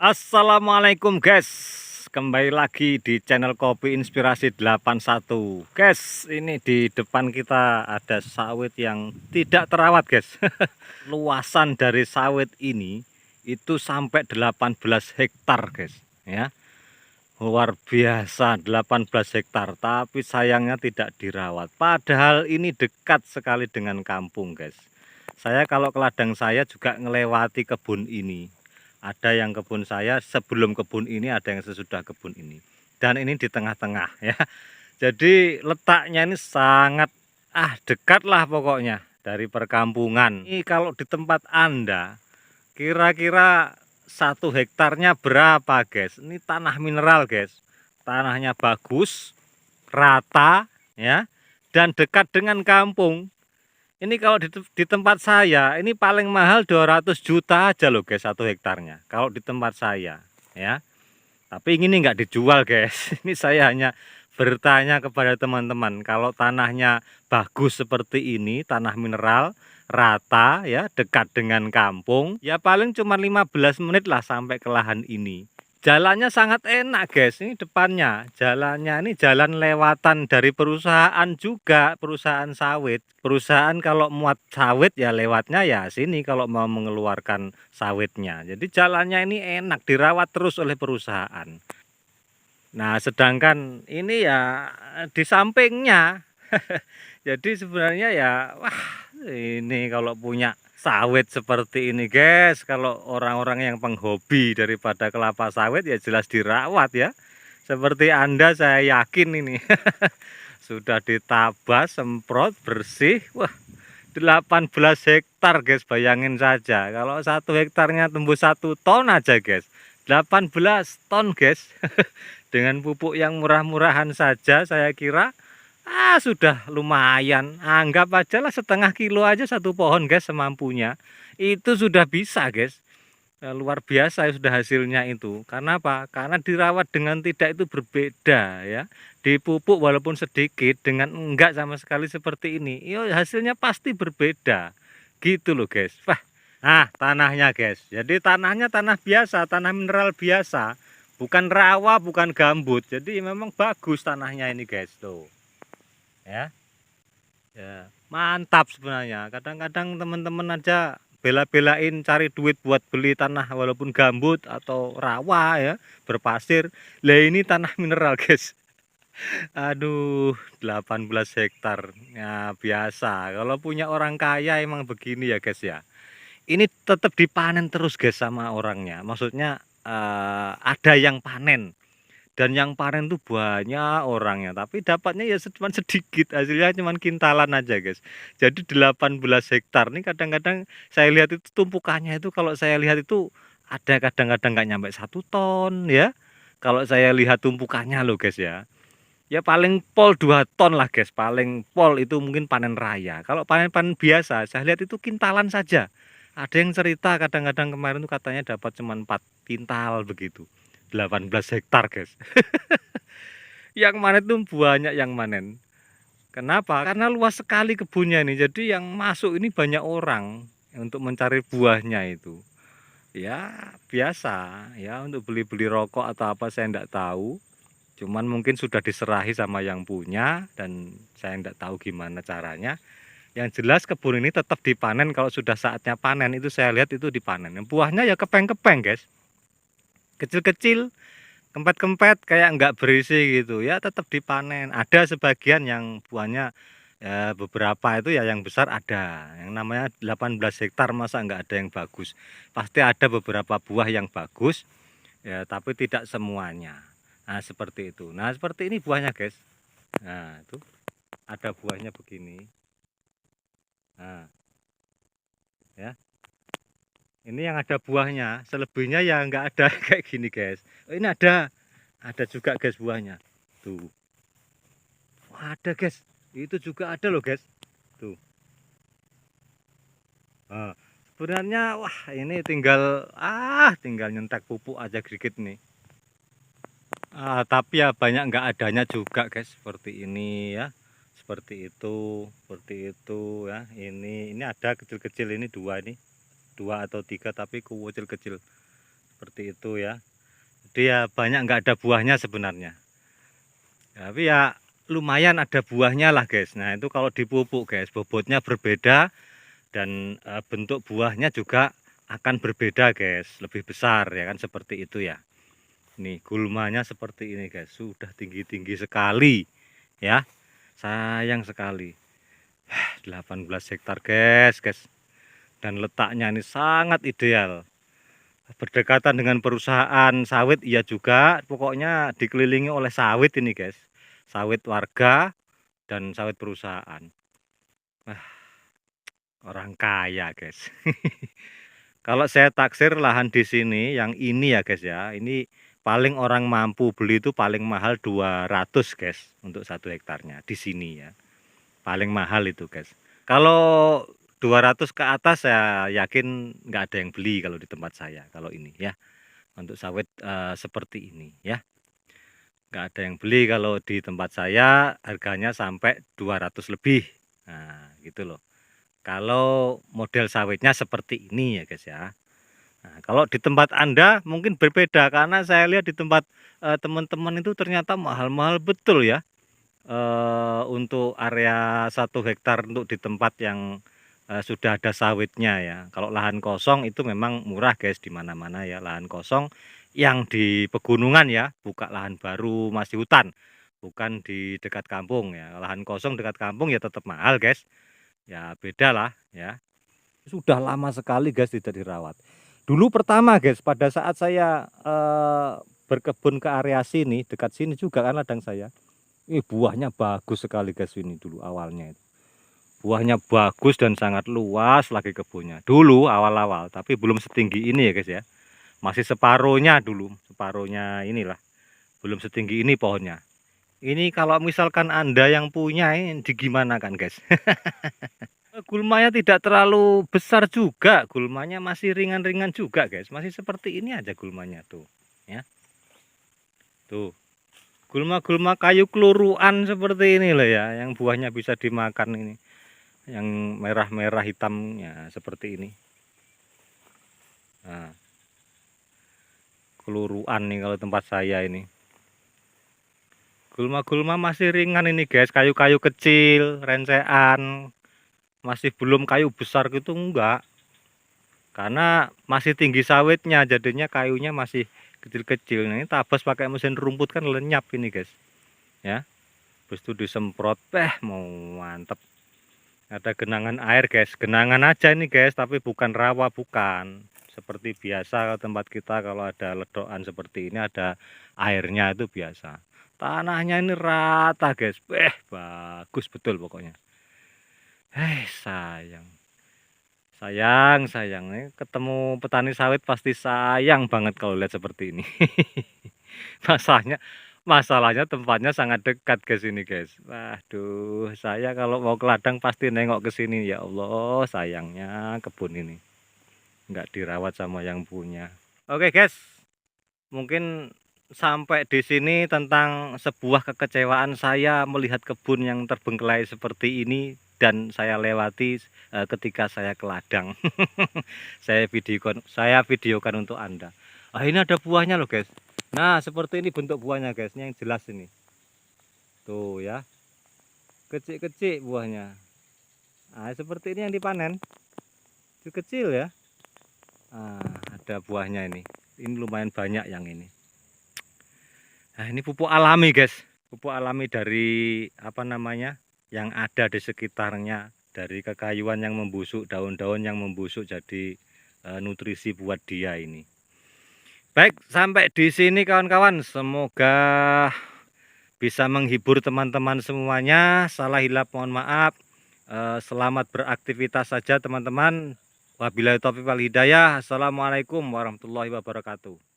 Assalamualaikum guys, kembali lagi di channel Kopi Inspirasi 81. Guys, ini di depan kita ada sawit yang tidak terawat guys. Luasan dari sawit ini itu sampai 18 hektar guys ya. Luar biasa, 18 hektar, tapi sayangnya tidak dirawat. Padahal ini dekat sekali dengan kampung guys. Saya kalau ke ladang saya juga ngelewati kebun ini. Ada yang kebun saya sebelum kebun ini, ada yang sesudah kebun ini. Dan ini di tengah-tengah ya. Jadi letaknya ini sangat dekat lah pokoknya dari perkampungan. Ini kalau di tempat Anda kira-kira 1 hektarnya berapa guys? Ini tanah mineral guys. Tanahnya bagus, rata ya, dan dekat dengan kampung. Ini kalau di tempat saya, ini paling mahal 200 juta aja loh guys 1 hektarnya. Kalau di tempat saya ya. Tapi ini nggak dijual guys. Ini saya hanya bertanya kepada teman-teman. Kalau tanahnya bagus seperti ini, tanah mineral, rata ya, dekat dengan kampung, ya paling cuma 15 menit lah sampai ke lahan ini. Jalannya sangat enak guys, ini depannya jalannya ini jalan lewatan dari perusahaan juga, perusahaan sawit. Perusahaan kalau muat sawit ya lewatnya ya sini kalau mau mengeluarkan sawitnya. Jadi jalannya ini enak, dirawat terus oleh perusahaan. Nah sedangkan ini ya di sampingnya. Jadi sebenarnya ya wah, ini kalau punya sawit seperti ini guys, kalau orang-orang yang penghobi daripada kelapa sawit ya jelas dirawat ya. Seperti Anda saya yakin ini. Sudah ditabas, semprot, bersih. Wah, 18 hektar guys, bayangin saja. Kalau 1 hektarnya tembus 1 ton aja guys. 18 ton guys. Dengan pupuk yang murah-murahan saja saya kira sudah lumayan. Anggap aja lah setengah kilo aja satu pohon guys semampunya. Itu sudah bisa guys. Luar biasa ya sudah hasilnya itu. Karena apa? Karena dirawat dengan tidak itu berbeda ya. Dipupuk walaupun sedikit dengan enggak sama sekali seperti ini. Yo hasilnya pasti berbeda. Gitu loh guys. Wah. Nah, tanahnya guys. Jadi tanahnya tanah biasa, tanah mineral biasa. Bukan rawa, bukan gambut. Jadi memang bagus tanahnya ini guys tuh. Ya. Ya, mantap sebenarnya. Kadang-kadang teman-teman aja bela-belain cari duit buat beli tanah walaupun gambut atau rawa ya, berpasir. Lah ini tanah mineral, guys. Aduh, 18 hektar. Ya, biasa. Kalau punya orang kaya emang begini ya, guys ya. Ini tetap dipanen terus, guys, sama orangnya. Maksudnya ada yang panen. Dan yang panen tuh banyak orangnya, tapi dapatnya ya cuma sedikit, hasilnya cuma kintalan aja guys. Jadi 18 hektar nih kadang-kadang saya lihat itu tumpukannya itu kalau saya lihat itu ada kadang-kadang nggak nyampe 1 ton ya. Kalau saya lihat tumpukannya loh guys ya. Ya paling pol 2 ton lah guys, paling pol itu mungkin panen raya. Kalau panen-panen biasa saya lihat itu kintalan saja. Ada yang cerita kadang-kadang kemarin tuh katanya dapat cuma 4 kintal begitu. 18 hektar guys. Yang manen tuh banyak yang manen. Kenapa? Karena luas sekali kebunnya ini. Jadi yang masuk ini banyak orang untuk mencari buahnya itu. Ya biasa ya untuk beli-beli rokok atau apa saya enggak tahu. Cuman mungkin sudah diserahi sama yang punya dan saya enggak tahu gimana caranya. Yang jelas kebun ini tetap dipanen kalau sudah saatnya panen itu saya lihat itu dipanen. Buahnya ya kepeng-kepeng guys. Kecil-kecil, kempet-kempet kayak nggak berisi gitu ya, tetap dipanen. Ada sebagian yang buahnya ya beberapa itu ya yang besar ada. Yang namanya 18 hektar masa nggak ada yang bagus. Pasti ada beberapa buah yang bagus ya, tapi tidak semuanya. Nah, seperti itu. Nah, seperti ini buahnya, guys. Nah, itu ada buahnya begini. Nah, ya. Ini yang ada buahnya, selebihnya ya nggak ada kayak gini, guys. Oh, ini ada juga guys buahnya. Tuh. Wah, ada guys. Itu juga ada loh guys. Tuh. Nah, sebenarnya wah ini tinggal nyentak pupuk aja sedikit nih. Tapi ya banyak nggak adanya juga guys seperti ini ya. Seperti itu ya. Ini ini ada kecil-kecil, ini dua atau tiga, tapi kecil-kecil seperti itu ya. Dia banyak nggak ada buahnya sebenarnya, tapi ya lumayan ada buahnya lah guys. Nah itu kalau dipupuk guys, bobotnya berbeda dan bentuk buahnya juga akan berbeda guys, lebih besar ya kan, seperti itu ya. Nih gulmanya seperti ini guys, sudah tinggi-tinggi sekali ya, sayang sekali. 18 hektar guys, dan letaknya ini sangat ideal, berdekatan dengan perusahaan sawit. Iya juga, pokoknya dikelilingi oleh sawit ini guys, sawit warga dan sawit perusahaan. Orang kaya guys. Kalau saya taksir lahan di sini yang ini ya guys ya, ini paling orang mampu beli itu paling mahal 200 guys untuk 1 hektarnya di sini ya. Paling mahal itu guys. Kalau 200 ke atas saya yakin nggak ada yang beli kalau di tempat saya, kalau ini ya. Untuk sawit seperti ini ya. Nggak ada yang beli kalau di tempat saya, harganya sampai 200 lebih. Nah, gitu loh. Kalau model sawitnya seperti ini ya guys ya. Nah, kalau di tempat Anda mungkin berbeda, karena saya lihat di tempat teman-teman itu ternyata mahal-mahal betul ya. Untuk area 1 hektar untuk di tempat yang sudah ada sawitnya ya. Kalau lahan kosong itu memang murah guys, di mana-mana ya lahan kosong yang di pegunungan ya, buka lahan baru masih hutan, bukan di dekat kampung ya. Lahan kosong dekat kampung ya tetap mahal guys. Ya beda lah ya. Sudah lama sekali guys tidak dirawat. Dulu pertama guys, pada saat saya berkebun ke area sini, dekat sini juga kan ladang saya. Buahnya bagus sekali guys ini dulu awalnya itu. Buahnya bagus dan sangat luas lagi kebunnya. Dulu awal-awal, tapi belum setinggi ini ya guys ya. Masih separuhnya dulu, separuhnya inilah. Belum setinggi ini pohonnya. Ini kalau misalkan Anda yang punya ini gimana kan guys? Gulmanya tidak terlalu besar juga, gulmanya masih ringan-ringan juga guys, masih seperti ini aja gulmanya tuh ya. Tuh gulma-gulma kayu keluruan seperti ini loh ya, yang buahnya bisa dimakan ini, yang merah-merah hitamnya seperti ini. Nah, keluruan nih kalau tempat saya ini. Gulma-gulma masih ringan ini guys, kayu-kayu kecil, rencean. Masih belum kayu besar gitu enggak, karena masih tinggi sawitnya, jadinya kayunya masih kecil-kecil. Nah, ini tabas pakai mesin rumput kan lenyap ini guys ya. Terus itu disemprot, mau mantep. Ada genangan air guys, genangan aja ini guys, tapi bukan rawa, bukan seperti biasa tempat kita. Kalau ada ledokan seperti ini ada airnya itu biasa. Tanahnya ini rata guys, bagus betul pokoknya. Sayang. Sayang nih, ketemu petani sawit pasti sayang banget kalau lihat seperti ini. Masalahnya tempatnya sangat dekat ke sini guys. Waduh, saya kalau mau ke ladang pasti nengok ke sini. Ya Allah, sayangnya kebun ini nggak dirawat sama yang punya. Oke guys, mungkin sampai di sini tentang sebuah kekecewaan saya melihat kebun yang terbengkelai seperti ini dan saya lewati ketika saya ke ladang. Saya videokan untuk Anda. Ini ada buahnya loh guys. Nah seperti ini bentuk buahnya guys, ini yang jelas ini. Tuh ya, kecil-kecil buahnya. Nah seperti ini yang dipanen, kecil ya. Ada buahnya ini lumayan banyak yang ini. Nah ini pupuk alami guys, pupuk alami dari apa namanya, yang ada di sekitarnya, dari kekayuan yang membusuk, daun-daun yang membusuk jadi nutrisi buat dia ini. Baik, sampai di sini kawan-kawan, semoga bisa menghibur teman-teman semuanya. Salah hilap mohon maaf. Selamat beraktivitas saja teman-teman. Wabillahi taufiq wal hidayah. Assalamualaikum warahmatullahi wabarakatuh.